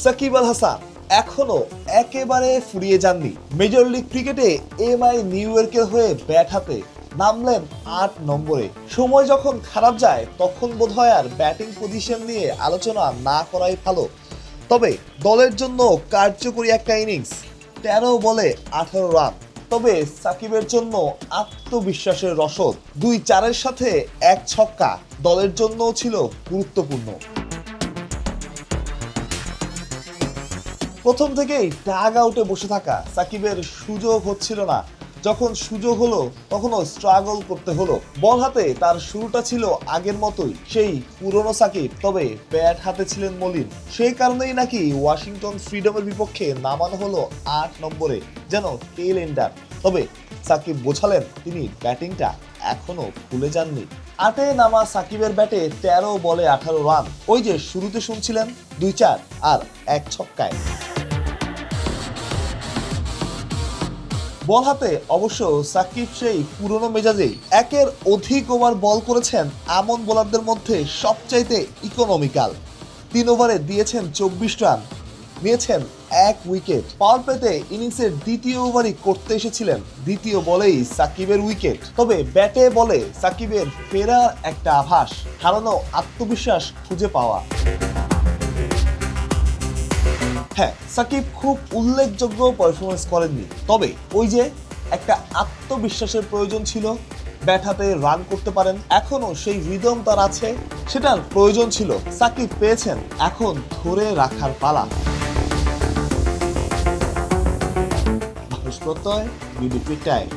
সাকিব আল হাসান এখনো একেবারে ফুরিয়ে যাননি। মেজর লিগ ক্রিকেটে এমআই নিউ ইয়র্কের হয়ে ব্যাট হাতে নামলেন ৮ নম্বরে। সময় যখন খারাপ যায় তখন বোধহয় আর ব্যাটিং পজিশন নিয়ে আলোচনা না করাই ভালো। তবে দলের জন্য কার্যকরী একটা ইনিংস, ১৩ বলে ১৮ রান। তবে সাকিবের জন্য আত্মবিশ্বাসের রসদ, ২-৪-এর সাথে ১ ছক্কা দলের জন্যও ছিল গুরুত্বপূর্ণ। প্রথম থেকেই টাগ আউটে বসে থাকা সাকিবের সুযোগ হচ্ছিল না। যখন সুযোগ হলো তখনও স্ট্রাগল করতে হলো। বল হাতে তার শুরুটা ছিল আগের মতোই, সেই পুরনো সাকিব, তবে ব্যাট হাতে ছিলেন মলিন। সেই কারণেই নাকি ওয়াশিংটন ফ্রিডমের বিপক্ষে নামানো হলো ৮ নম্বরে, যেন টেল এন্ডার। তবে সাকিব বোঝালেন তিনি ব্যাটিংটা এখনো ভুলে যাননি। ৮-এ নামা সাকিবের ব্যাটে ১৩ বলে ১৮ রান। ওই যে শুরুতে শুনছিলেন ২-৪ আর ১ ছক্কায়। বল হাতে অবশ্য সাকিব সেই পুরনো মেজাজেই। একের অধিক ওভার বল করেছেন এমন বোলারদের মধ্যে সবচাইতে ইকোনমিক্যাল। ৩ ওভারে দিয়েছেন ২৪ রান, নিয়েছেন ১ উইকেট। পাওয়ার প্লেতে ইনিংসের দ্বিতীয় ওভারই করতে এসেছিলেন, দ্বিতীয় বলেই সাকিবের উইকেট। তবে ব্যাটে বলে সাকিবের ফেরার একটা আভাস, হারানো আত্মবিশ্বাস খুঁজে পাওয়া। হ্যাঁ, সাকিব খুব উল্লেখযোগ্য পারফরমেন্স করেননি, তবে ওই যে একটা আত্মবিশ্বাসের প্রয়োজন ছিল। ব্যাট হাতে রান করতে পারেন, এখনো সেই রিদম তার আছে, সেটার প্রয়োজন ছিল। সাকিব পেয়েছেন, এখন ধরে রাখার পালা। মানুষ প্রত্যয়, বিডি ক্রিক টাইম।